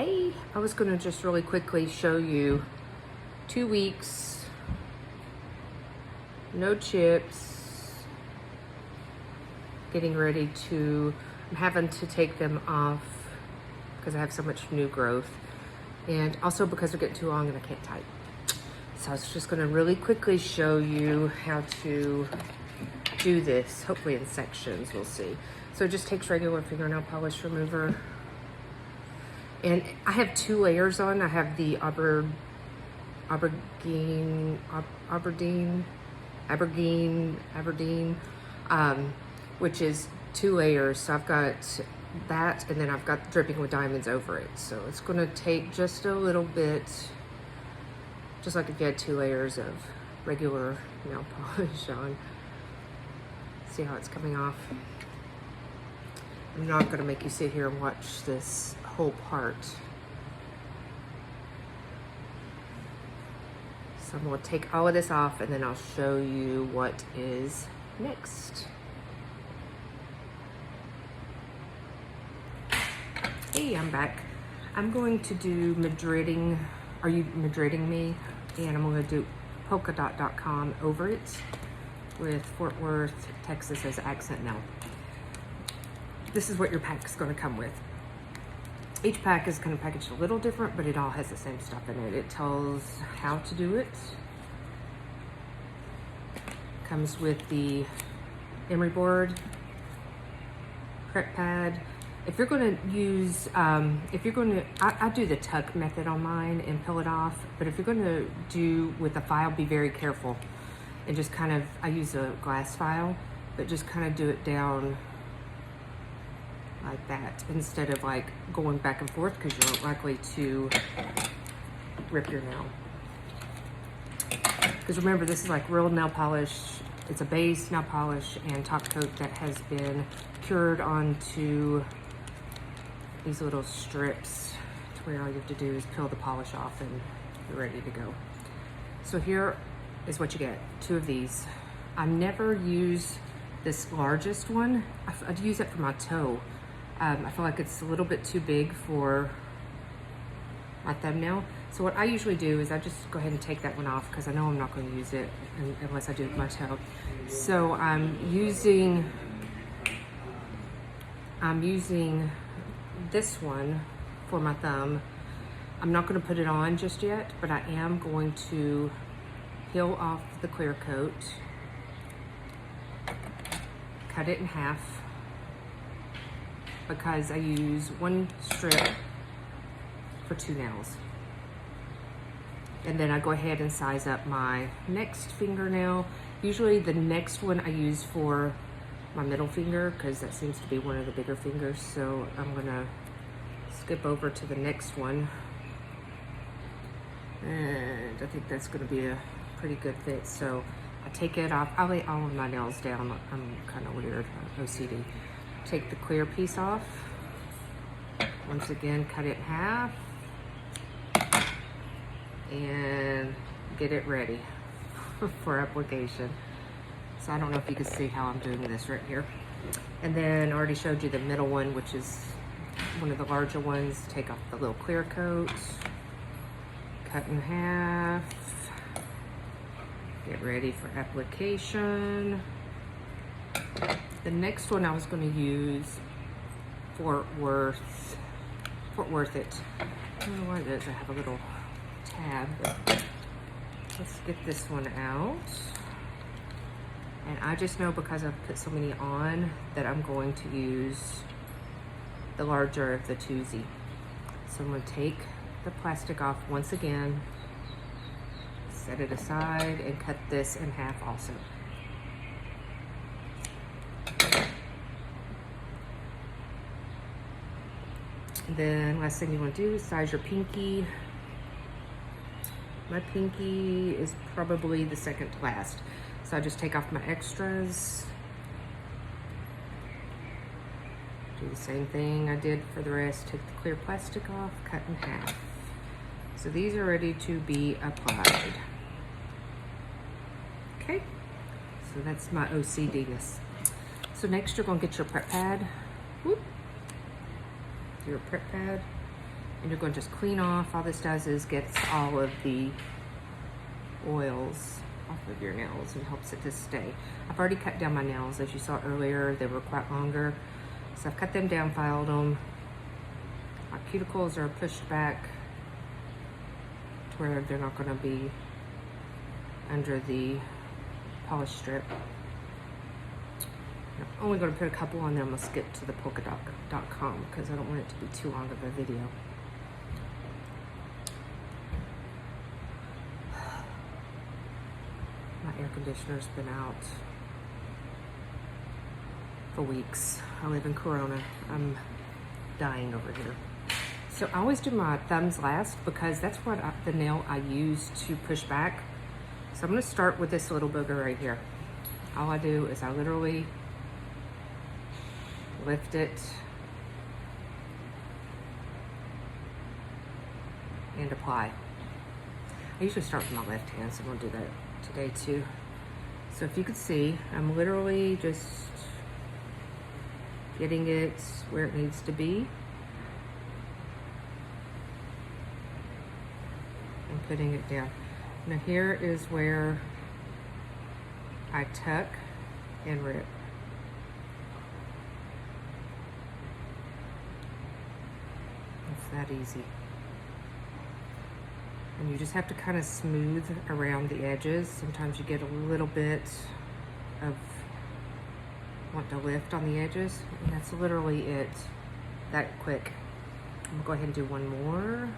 Hey, I was going to just really quickly show you 2 weeks, no chips, getting ready to, I'm having to take them off because I have so much new growth, and also because they're getting too long and I can't type. So I was just going to really quickly show you how to do this, hopefully in sections, we'll see. So it just takes regular fingernail polish remover. And I have 2 layers on. I have the Aberdeen, which is 2 layers. So I've got that, and then I've got dripping with diamonds over it. So it's gonna take just a little bit, just like if you had 2 layers of regular nail polish on. See how it's coming off? I'm not gonna make you sit here and watch this whole part. So I'm gonna take all of this off and then I'll show you what is next. Hey, I'm back. I'm going to do Madridding. Are you Madridding me? And I'm gonna do polkadot.com over it with Fort Worth, Texas as accent nail. This is what your pack is gonna come with. Each pack is kind of packaged a little different, but it all has the same stuff in it. It tells how to do it. Comes with the emery board, prep pad. If you're going to use, I do the tuck method on mine and peel it off, but if you're going to do with a file, be very careful. And just kind of, I use a glass file, but just kind of do it down like that instead of like going back and forth, because you're likely to rip your nail. Because remember, this is like real nail polish. It's a base nail polish and top coat that has been cured onto these little strips to where all you have to do is peel the polish off and you're ready to go. So here is what you get, 2 of these. I never use this largest one. I'd use it for my toe. I feel like it's a little bit too big for my thumbnail. So what I usually do is I just go ahead and take that one off because I know I'm not going to use it unless I do it with my toe. So I'm using this one for my thumb. I'm not going to put it on just yet, but I am going to peel off the clear coat, cut it in half, because I use 1 strip for 2 nails. And then I go ahead and size up my next fingernail. Usually the next one I use for my middle finger because that seems to be one of the bigger fingers. So I'm gonna skip over to the next one. And I think that's gonna be a pretty good fit. So I take it off. I lay all of my nails down. I'm kind of weird, OCD. Take the clear piece off. Once again, cut it in half and get it ready for application. So I don't know if you can see how I'm doing this right here. And then I already showed you the middle one, which is one of the larger ones. Take off the little clear coat, cut in half, get ready for application. The next one I was going to use Fort Worth it. I don't know what it is. I have a little tab, but let's get this one out. And I just know because I've put so many on that I'm going to use the larger of the 2Z. So I'm going to take the plastic off once again, set it aside, and cut this in half also. Then last thing you want to do is size your pinky. My pinky is probably the second to last. So I just take off my extras. Do the same thing I did for the rest. Take the clear plastic off, cut in half. So these are ready to be applied. Okay, so that's my OCD-ness. So next you're going to get your prep pad. Whoop. Your prep pad. And you're going to just clean off. All this does is gets all of the oils off of your nails and helps it to stay. I've already cut down my nails. As you saw earlier, they were quite longer. So I've cut them down, filed them. My cuticles are pushed back to where they're not going to be under the polish strip. I'm only going to put a couple on there. I'm going to skip to the polkadot.com because I don't want it to be too long of a video. My air conditioner's been out for weeks. I live in Corona. I'm dying over here. So I always do my thumbs last because that's what the nail I use to push back. So I'm going to start with this little booger right here. All I do is I literally lift it and apply. I usually start with my left hand, so I'm going to do that today too. So if you could see, I'm literally just getting it where it needs to be and putting it down. Now here is where I tuck and rip. It's that easy. And you just have to kind of smooth around the edges. Sometimes you get a little bit of want to lift on the edges, and that's literally it. That quick. I'm gonna go ahead and do one more.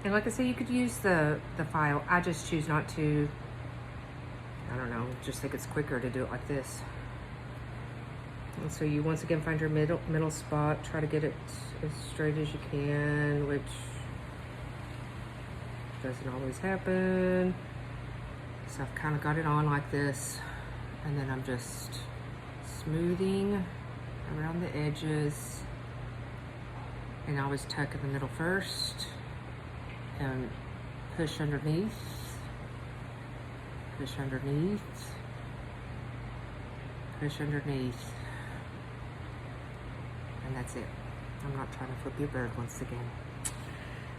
And like I said, you could use the file. I just choose not to. I don't know, just think it's quicker to do it like this. And so you once again find your middle spot, try to get it as straight as you can, which doesn't always happen. So I've kind of got it on like this, and then I'm just smoothing around the edges, and I always tuck in the middle first and push underneath, push underneath, push underneath. And that's it. I'm not trying to flip your bird once again.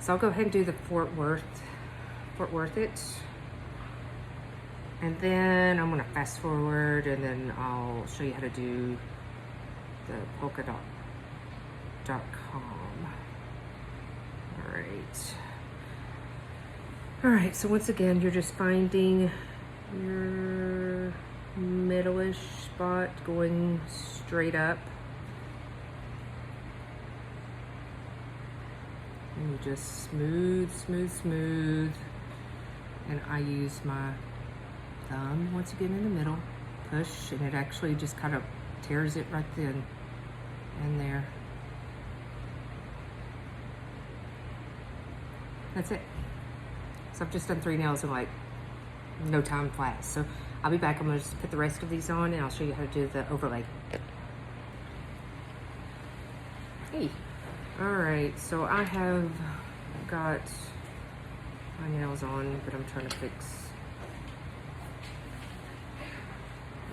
So I'll go ahead and do the Fort Worth it. And then I'm gonna fast forward, and then I'll show you how to do the polkadot.com. All right, so once again, you're just finding your middle-ish spot, going straight up. And you just smooth, smooth, smooth. And I use my thumb once again in the middle, push, and it actually just kind of tears it right then and there. That's it. So I've just done 3 nails in like no time flat. So I'll be back. I'm gonna just put the rest of these on, and I'll show you how to do the overlay. Hey. All right, so I have got my nails on, but I'm trying to fix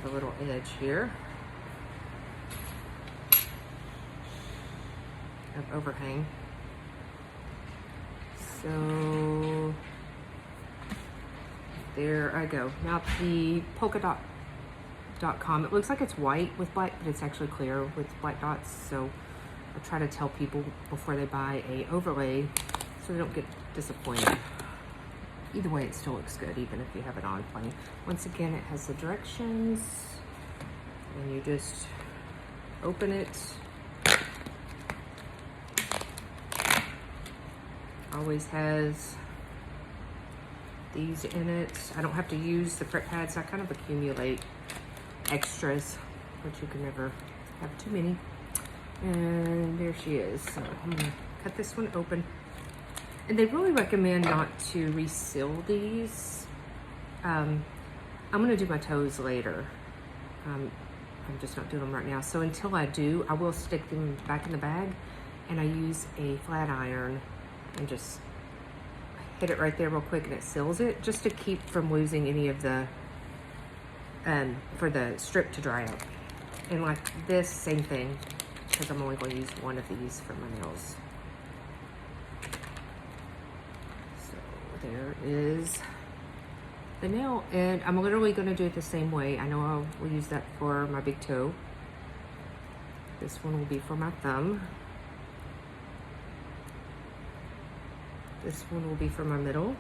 the little edge here of overhang. So there I go. Now the polkadot.com, it looks like it's white with black, but it's actually clear with black dots. So I try to tell people before they buy a overlay so they don't get disappointed. Either way, it still looks good, even if you have it on plain. Once again, it has the directions, and you just open it. Always has these in it. I don't have to use the fret pads. I kind of accumulate extras, which you can never have too many. And there she is. So I'm gonna cut this one open. And they really recommend not to reseal these. I'm gonna do my toes later. I'm just not doing them right now. So until I do, I will stick them back in the bag, and I use a flat iron and just hit it right there real quick, and it seals it, just to keep from losing any of the, for the strip to dry up. And like this, same thing. because I'm only going to use one of these for my nails. So there is the nail, and I'm literally going to do it the same way. I know I will use that for my big toe. This one will be for my thumb. This one will be for my middle,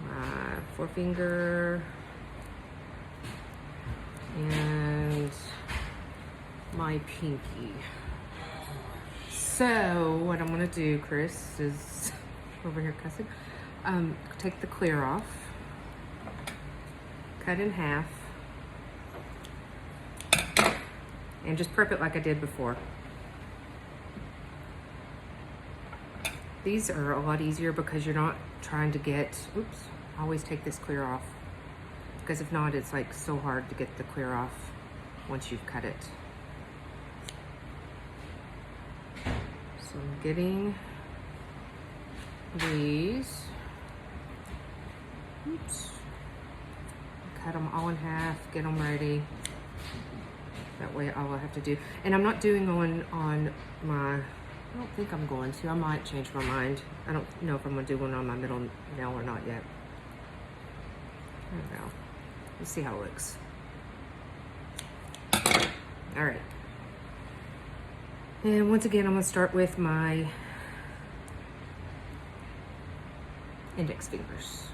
my forefinger, and my pinky. So what I'm gonna do, Chris, is over here cussing. Take the clear off, cut in half, and just prep it like I did before. These are a lot easier because you're not trying to get, oops, I always take this clear off, because if not, it's like so hard to get the clear off once you've cut it. So I'm getting these, oops, cut them all in half, get them ready. That way all I have to do, and I'm not doing on my, I don't think I'm going to. I might change my mind. I don't know if I'm going to do one on my middle nail or not yet. I don't know. Let's see how it looks. All right. And once again, I'm going to start with my index fingers.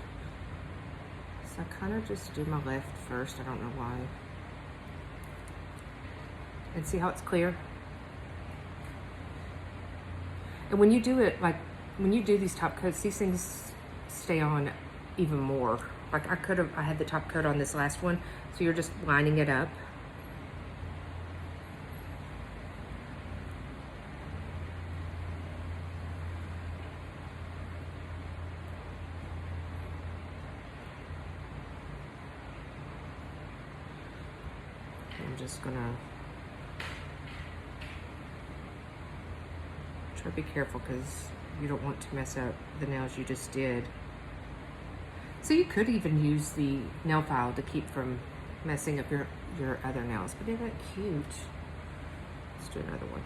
So I kind of just do my left first. I don't know why. And see how it's clear? And when you do it, like when you do these top coats, these things stay on even more. Like I had the top coat on this last one, so you're just lining it up. I'm just gonna try to be careful because you don't want to mess up the nails you just did. So you could even use the nail file to keep from messing up your other nails, but they're that cute. Let's do another one.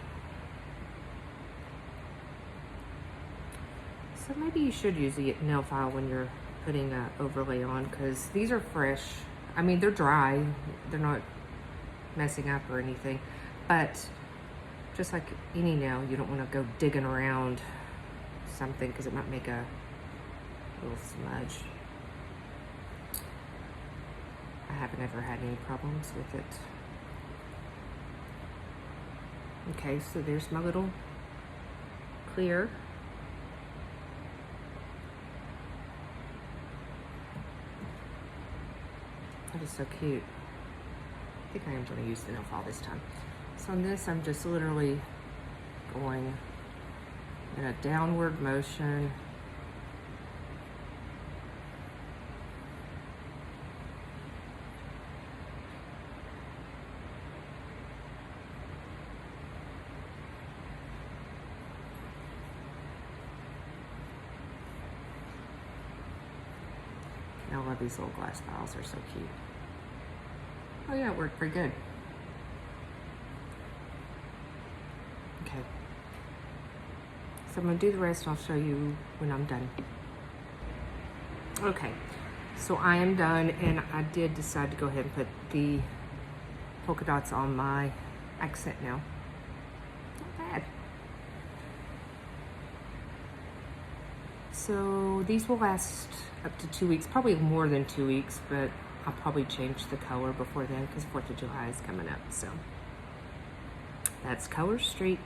So maybe you should use the nail file when you're putting an overlay on, because these are fresh. I mean, they're dry. They're not messing up or anything, but just like any nail, you don't want to go digging around something because it might make a little smudge. I haven't ever had any problems with it. Okay, so there's my little clear. That is so cute. I think I am going to use the nail file this time. So on this, I'm just literally going in a downward motion. I love these little glass files, they're so cute. Oh yeah, it worked pretty good. Okay. So I'm gonna do the rest and I'll show you when I'm done. Okay, so I am done, and I did decide to go ahead and put the polka dots on my accent nail. Not bad. So these will last up to 2 weeks, probably more than 2 weeks, but I'll probably change the color before then because 4th of July is coming up. So that's Colorstreet.